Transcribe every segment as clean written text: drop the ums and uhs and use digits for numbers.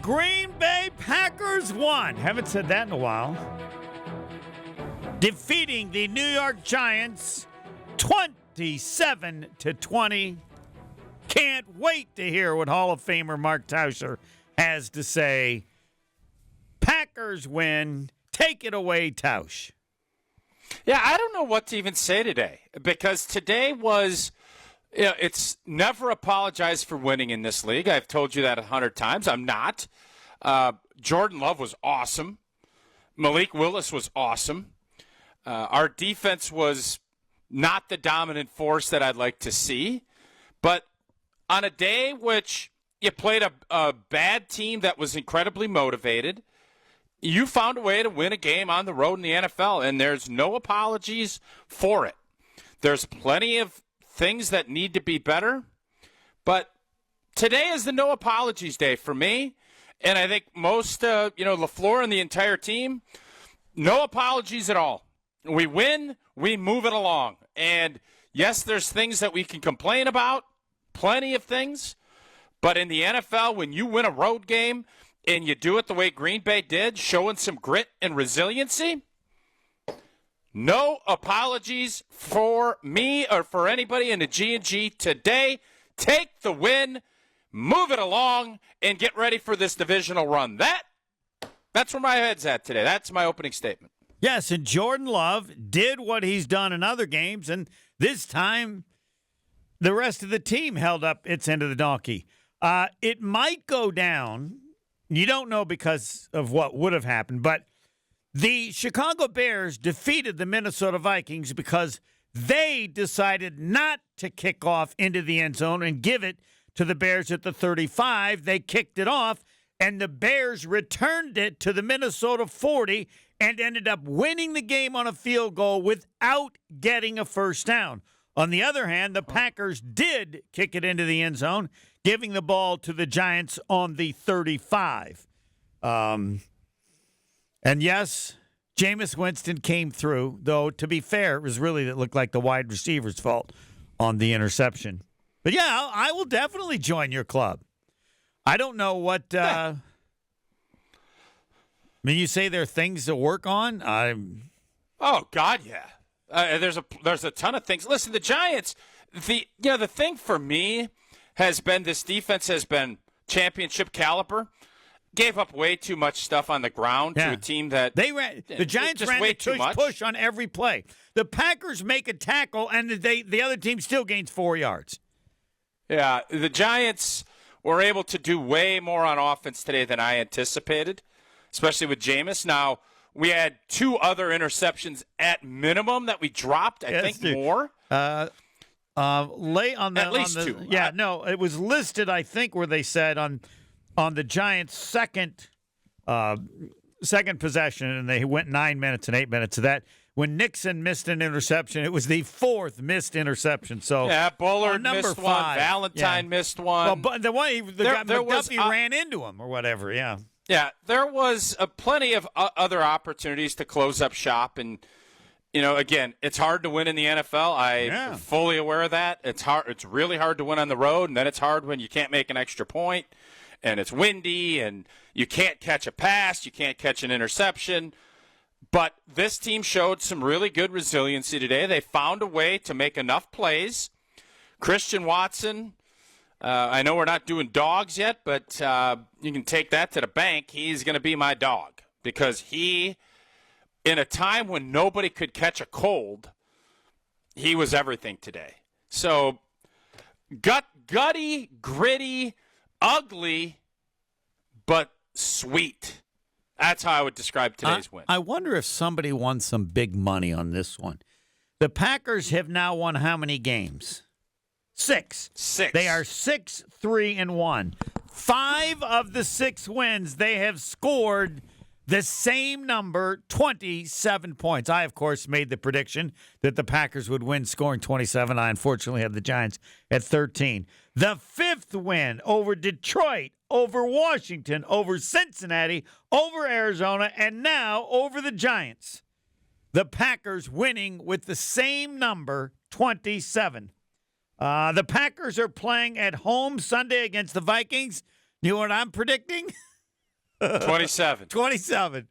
Green Bay Packers won. Haven't said that in a while. Defeating the New York Giants 27-20. Can't wait to hear what Hall of Famer Mark Tauscher has to say. Packers win. Take it away, Tausch. Yeah, I don't know what to even say today because today was, it's never apologize for winning in this league. I've told you that 100 times. I'm not. Jordan Love was awesome. Malik Willis was awesome. Our defense was not the dominant force that I'd like to see. But on a day which you played a bad team that was incredibly motivated, you found a way to win a game on the road in the NFL, and there's no apologies for it. There's plenty of things that need to be better, but today is the no apologies day for me, and I think most, LaFleur and the entire team, no apologies at all. We win, we move it along, and yes, there's things that we can complain about, plenty of things, but in the NFL, when you win a road game, and you do it the way Green Bay did, showing some grit and resiliency, no apologies for me or for anybody in the G&G today. Take the win, move it along, and get ready for this divisional run. That's where my head's at today. That's my opening statement. Yes, and Jordan Love did what he's done in other games, and this time the rest of the team held up its end of the donkey. It might go down. You don't know because of what would have happened, but the Chicago Bears defeated the Minnesota Vikings because they decided not to kick off into the end zone and give it to the Bears at the 35. They kicked it off, and the Bears returned it to the Minnesota 40 and ended up winning the game on a field goal without getting a first down. On the other hand, the Packers did kick it into the end zone, giving the ball to the Giants on the 35. And yes, Jameis Winston came through, though, to be fair, it was really, it looked like the wide receiver's fault on the interception. But yeah, I will definitely join your club. I don't know what, I mean, you say there are things to work on? Oh, God, yeah. There's a ton of things. Listen, the Giants, the thing for me has been this defense has been championship caliber. Gave up way too much stuff on the ground to a team that the Giants ran the push on every play. The Packers make a tackle and the other team still gains 4 yards. Yeah, the Giants were able to do way more on offense today than I anticipated, especially with Jameis. Now, we had 2 other interceptions at minimum that we dropped. I think more. Lay on the, at least on the, 2. Yeah, no, it was listed. I think where they said on the Giants' second possession, and they went 9 minutes and 8 minutes of that. When Nixon missed an interception, it was the 4th missed interception. So yeah, Bullard missed 5. one. Valentine missed one. Well, but the guy McDuffie ran into him or whatever. Yeah. Yeah, there was plenty of other opportunities to close up shop, and again, it's hard to win in the NFL. I'm fully aware of that. It's hard. It's really hard to win on the road, and then it's hard when you can't make an extra point, and it's windy, and you can't catch a pass, you can't catch an interception. But this team showed some really good resiliency today. They found a way to make enough plays. Christian Watson. I know we're not doing dogs yet, but you can take that to the bank. He's going to be my dog because he, in a time when nobody could catch a cold, he was everything today. So gutty, gritty, ugly, but sweet. That's how I would describe today's win. I wonder if somebody won some big money on this one. The Packers have now won how many games? 6. They are 6-3-1. 5 of the 6 wins, they have scored the same number, 27 points. I, of course, made the prediction that the Packers would win scoring 27. I unfortunately had the Giants at 13. The 5th win over Detroit, over Washington, over Cincinnati, over Arizona, and now over the Giants. The Packers winning with the same number, 27. The Packers are playing at home Sunday against the Vikings. You know what I'm predicting? 27. 27.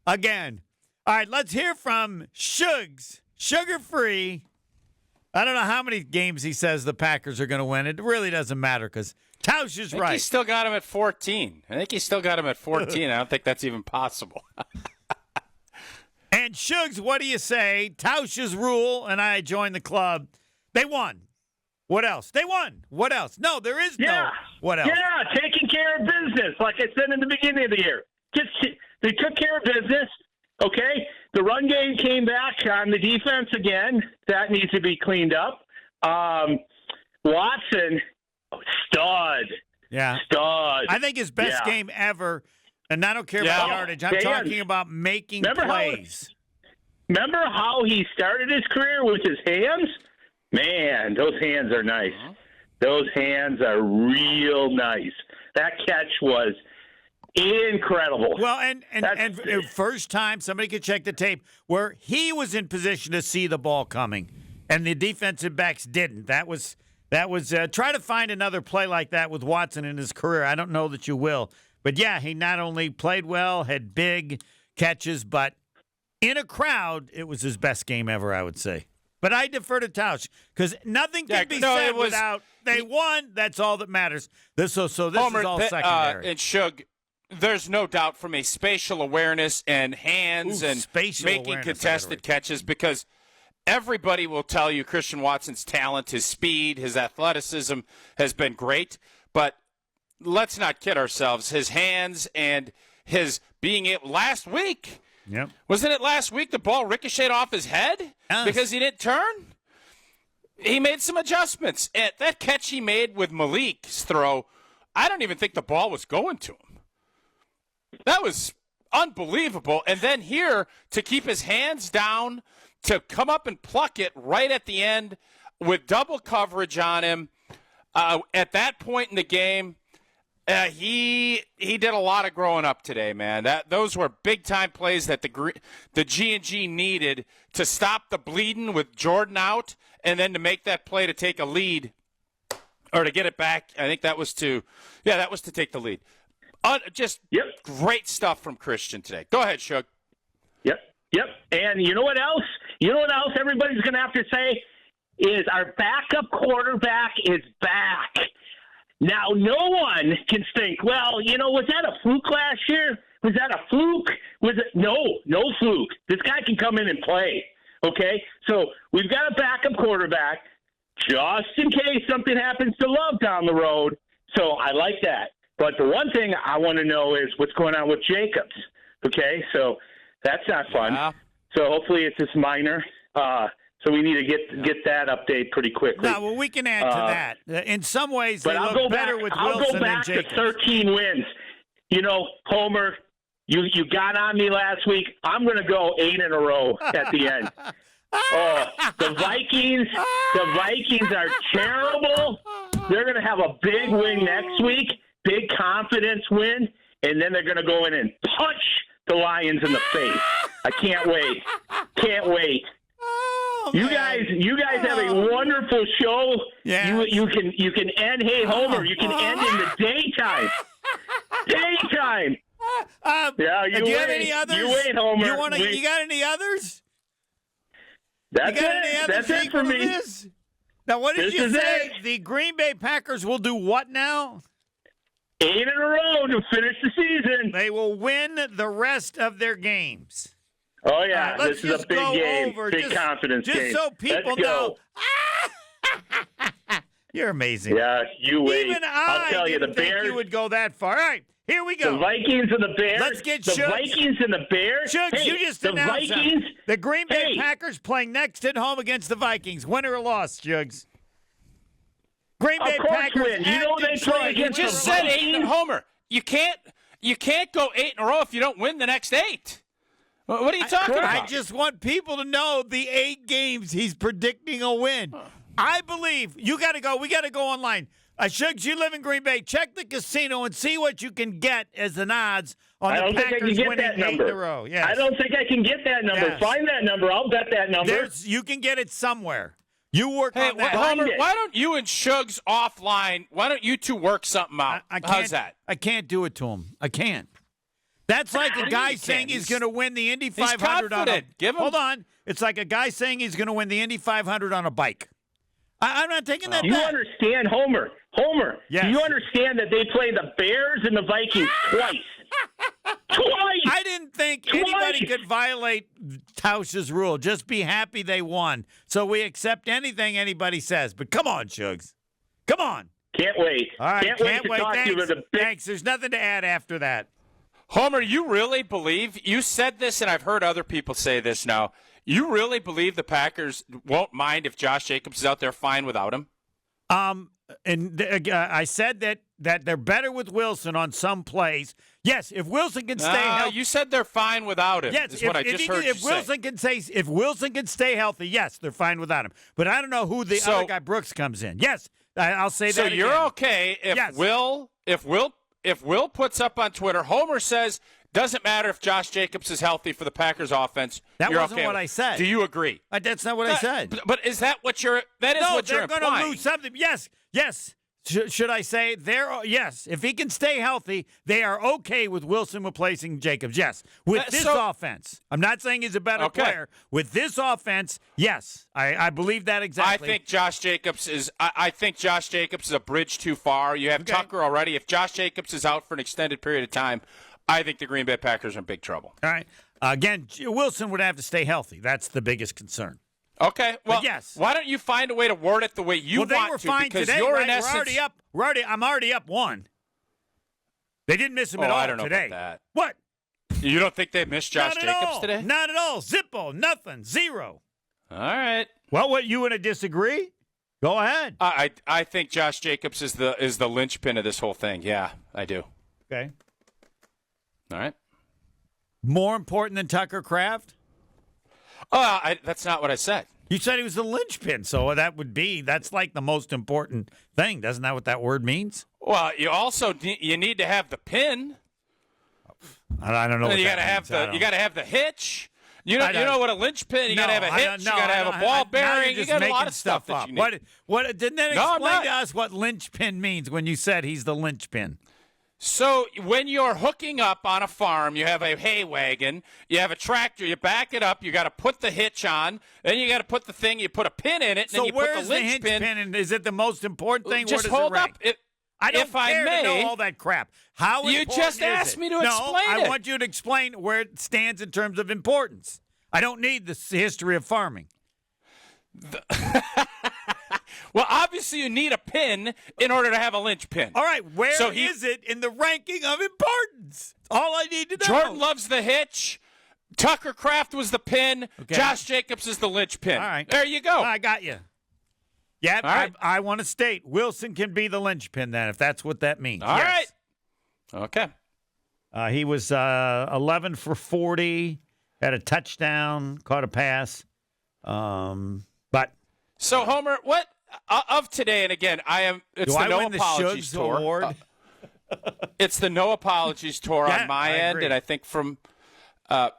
Again. All right, let's hear from Shugs. Sugar-free. I don't know how many games he says the Packers are going to win. It really doesn't matter because Tausch is I think right. he's still got him at 14. I don't think that's even possible. And Shugs, what do you say? Tausch's rule, and I joined the club. They won. What else? They won. What else? No, there is no. What else? Yeah, taking care of business, like I said in the beginning of the year. They took care of business. Okay, the run game came back on the defense again. That needs to be cleaned up. Watson, stud. Yeah. Stud. I think his best game ever, and I don't care about yardage. I'm talking about making plays. Remember how he started his career with his hands? Man, those hands are nice. Those hands are real nice. That catch was incredible. Well, and first time somebody could check the tape where he was in position to see the ball coming, and the defensive backs didn't. That was try to find another play like that with Watson in his career. I don't know that you will, but yeah, he not only played well, had big catches, but in a crowd, it was his best game ever, I would say. But I defer to Tausch because nothing can be said without they won. That's all that matters. This Homer, is all secondary. And Shug, there's no doubt from a spatial awareness and hands and making contested catches, because everybody will tell you Christian Watson's talent, his speed, his athleticism has been great. But let's not kid ourselves. His hands and his being able last week. Yep. Wasn't it last week the ball ricocheted off his head because he didn't turn? He made some adjustments. And that catch he made with Malik's throw, I don't even think the ball was going to him. That was unbelievable. And then here, to keep his hands down, to come up and pluck it right at the end with double coverage on him, at that point in the game, he did a lot of growing up today, man. Those were big time plays that the G&G needed to stop the bleeding with Jordan out, and then to make that play to take a lead or to get it back. I think that was to take the lead. Great stuff from Christian today. Go ahead, Shug. Yep. And you know what else? Everybody's going to have to say is our backup quarterback is back. Now, no one can think, well, was that a fluke last year? Was that a fluke? Was it? No fluke. This guy can come in and play, okay? So we've got a backup quarterback just in case something happens to Love down the road. So I like that. But the one thing I want to know is what's going on with Jacobs, okay? So that's not fun. Yeah. So hopefully it's just minor. So we need to get that update pretty quickly. No, well, we can add to that. In some ways, they look better with Wilson I'll go back than Jacobs. to 13 wins. Homer, you got on me last week. I'm going to go 8 in a row at the end. The Vikings are terrible. They're going to have a big win next week, big confidence win, and then they're going to go in and punch the Lions in the face. I can't wait. Can't wait. You guys have a wonderful show. Yeah. You can end. Hey, Homer, you can end in the daytime. Daytime. Yeah, do you have any others? You wait, Homer. You got any others? That's it for me. This? Now, what did you say? The Green Bay Packers will do what now? 8 in a row to finish the season. They will win the rest of their games. Oh, yeah. Right, this is a big game. Big confidence game. Just so people know. You're amazing. Yeah, you wait. Even I'll tell you, the didn't Bears. think you would go that far. All right, here we go. The Vikings and the Bears. Let's get the Shugs. Vikings and the Bears. Shugs, hey, you just the announced Vikings. the Green Bay Packers playing next at home against the Vikings. Win or loss, Shugs? Green Bay Packers win. You know they play against You just said 8, Homer. You can't go 8 in a row if you don't win the next 8. What are you talking about? I just want people to know the 8 games he's predicting a win. I believe you got to go. We got to go online. Shugs, you live in Green Bay. Check the casino and see what you can get as an odds on the Packers winning 8 in a row. Yes. I don't think I can get that number. Yes. Find that number. I'll bet that number. You can get it somewhere. You work on that. Homer, why don't you and Shugs offline, why don't you two work something out? I can't, How's that? I can't do it to him. I can't. That's like a do you guy mean he saying can't? he's He's- going to win the Indy He's 500 on a. confident. Give him. Hold on. It's like a guy saying he's going to win the Indy 500 on a bike. I'm not taking that Do you back. understand, Homer? Homer, Yes. do you understand that they play the Bears and the Vikings twice? Twice! I didn't think Twice! anybody could violate Tauscher's rule. Just be happy they won. So we accept anything anybody says. But come on, Shugs. Come on. Can't wait. All right. Can't wait to talk to you Thanks. with a big Thanks. There's nothing to add after that. Homer, you really believe, you said this, and I've heard other people say this now, you really believe the Packers won't mind if Josh Jacobs is out there fine without him? I said that they're better with Wilson on some plays. Yes, if Wilson can stay healthy. You said they're fine without him. Yes, is what I just heard you say. If Wilson can stay healthy, yes, they're fine without him. But I don't know who the other guy Brooks comes in. Yes, I'll say that. So you're again. okay if Yes. Will puts up on Twitter, Homer says doesn't matter if Josh Jacobs is healthy for the Packers offense. That you're wasn't okay what with I it. said. Do you agree? That's not what I said. But is that what you're? That is No, what you're they're implying. going to lose something. Yes. Should I say yes? If he can stay healthy, they are okay with Wilson replacing Jacobs. Yes, with this offense. I'm not saying he's a better player. With this offense, yes, I believe that exactly. I think Josh Jacobs is. I think Josh Jacobs is a bridge too far. You have Tucker already. If Josh Jacobs is out for an extended period of time, I think the Green Bay Packers are in big trouble. All right. Again, Wilson would have to stay healthy. That's the biggest concern. Okay. Well, yes. Why don't you find a way to word it the way you want to? Well, they were fine because today, you're right? in essence, We're already up. I'm already up one. They didn't miss him at all I don't know today. about that. What? You don't think they missed Josh Not at Jacobs all. today? Not at all. Zippo. Nothing. Zero. All right. Well, what, you want to disagree? Go ahead. I think Josh Jacobs is the linchpin of this whole thing. Yeah, I do. Okay. All right. More important than Tucker Kraft? That's not what I said. You said he was the linchpin, so that's like the most important thing. Doesn't that what that word means? Well, you also you need to have the pin. I don't know. And what you got to have the hitch. You know what a linchpin? You got to have a hitch. You got to have a ball bearing. You got a lot of stuff that you need. What didn't that explain to us what linchpin means when you said he's the linchpin? So when you're hooking up on a farm, you have a hay wagon, you have a tractor, you back it up, you got to put the hitch on, then you got to put the thing, you put a pin in it, and then you put the linch pin. And is it the most important thing? Just Where does hold it rank? up. I don't if care I may, to know all that crap. How you important just is asked it? me to no, explain I it. want you to explain where it stands in terms of importance. I don't need the history of farming. Well, obviously you need a pin in order to have a linch pin. All right, where is it in the ranking of importance? All I need to know. Jordan loves the hitch. Tucker Kraft was the pin. Okay. Josh Jacobs is the linch pin. All right. There you go. I got you. Yeah, right. I want to state Wilson can be the linchpin then, if that's what that means. All right. Okay. He was 11 for 40, had a touchdown, caught a pass. But so Homer, what of today? And again, it's the No Apologies Tour. Award? It's the No Apologies Tour on my end, agree. and I think from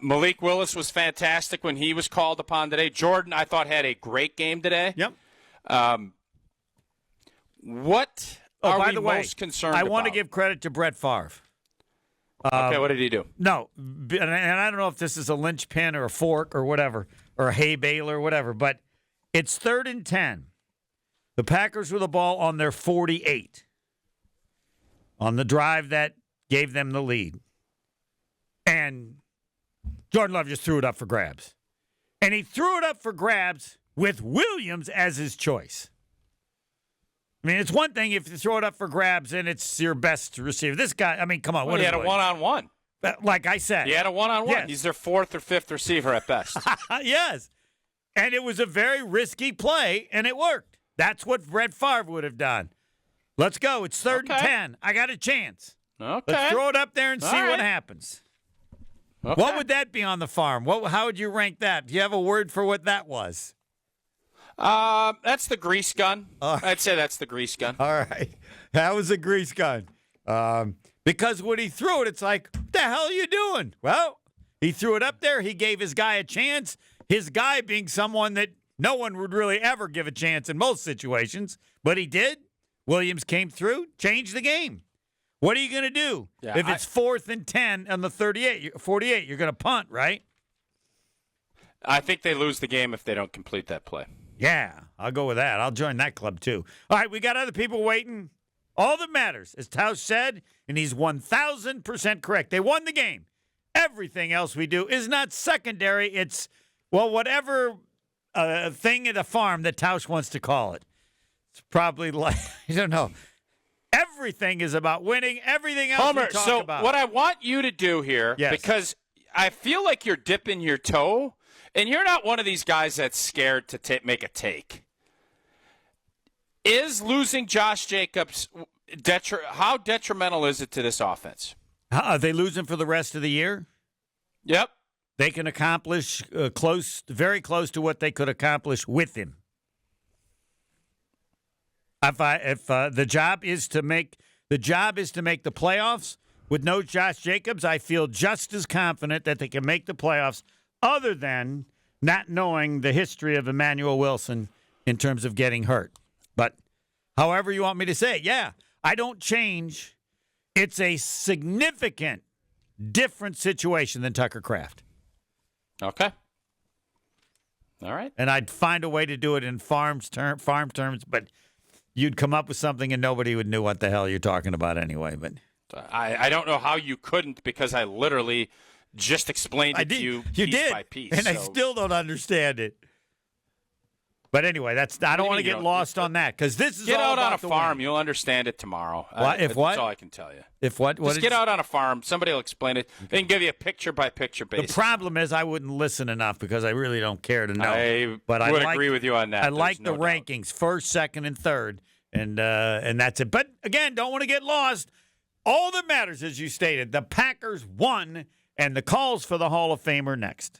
Malik Willis was fantastic when he was called upon today. Jordan, I thought, had a great game today. Yep. What are by we the way, most concerned about? I want to give credit to Brett Favre. Okay, what did he do? No, and I don't know if this is a linchpin or a fork or whatever, or a hay baler or whatever, but it's 3rd and 10. The Packers with the ball on their 48 on the drive that gave them the lead. And Jordan Love just threw it up for grabs. And he threw it up for grabs with Williams as his choice. I mean, it's one thing if you throw it up for grabs and it's your best receiver. This guy, I mean, come on. Well, he had a one-on-one. Like I said. He had a one-on-one. Yes. He's their 4th or 5th receiver at best. Yes. And it was a very risky play, and it worked. That's what Brett Favre would have done. Let's go. It's 3rd and 10. I got a chance. Okay. Let's throw it up there and see what happens. Okay. What would that be on the farm? How would you rank that? Do you have a word for what that was? That's the grease gun. I'd say that's the grease gun. All right. That was a grease gun. Because when he threw it, it's like, what the hell are you doing? Well, he threw it up there. He gave his guy a chance. His guy being someone that no one would really ever give a chance in most situations. But he did. Williams came through, changed the game. What are you going to do? Yeah, If it's 4th and 10 on the 48, you're going to punt, right? I think they lose the game if they don't complete that play. Yeah, I'll go with that. I'll join that club too. All right, we got other people waiting. All that matters, as Tausch said, and he's 1,000% correct. They won the game. Everything else we do is not secondary. It's, well, whatever thing at the farm that Tausch wants to call it. It's probably like, I don't know. Everything is about winning. Everything else Homer, we talk so about. what I want you to do here, Yes. because I feel like you're dipping your toe, and you're not one of these guys that's scared to make a take. Is losing Josh Jacobs, how detrimental is it to this offense? Are they losing for the rest of the year? Yep. They can accomplish very close to what they could accomplish with him. If the job is to make the playoffs with no Josh Jacobs, I feel just as confident that they can make the playoffs. Other than not knowing the history of Emmanuel Wilson in terms of getting hurt, but however you want me to say it, yeah, I don't change. It's a significant different situation than Tucker Kraft. Okay. All right. And I'd find a way to do it in farm terms, but you'd come up with something and nobody would know what the hell you're talking about anyway. But I don't know how you couldn't, because I literally just explained it to you piece by piece. And I still don't understand it. But anyway, I don't want to get lost on that, because this is get all out about on a the farm. win. You'll understand it tomorrow. If what? That's all I can tell you. If what? Just get out on a farm. Somebody will explain it. They can give you a picture-by-picture basis. The problem is I wouldn't listen enough because I really don't care to know. I would agree with you on that. I like There's the no doubt. rankings, 1st, 2nd, and 3rd, and that's it. But, again, don't want to get lost. All that matters, as you stated, the Packers won, and the calls for the Hall of Fame are next.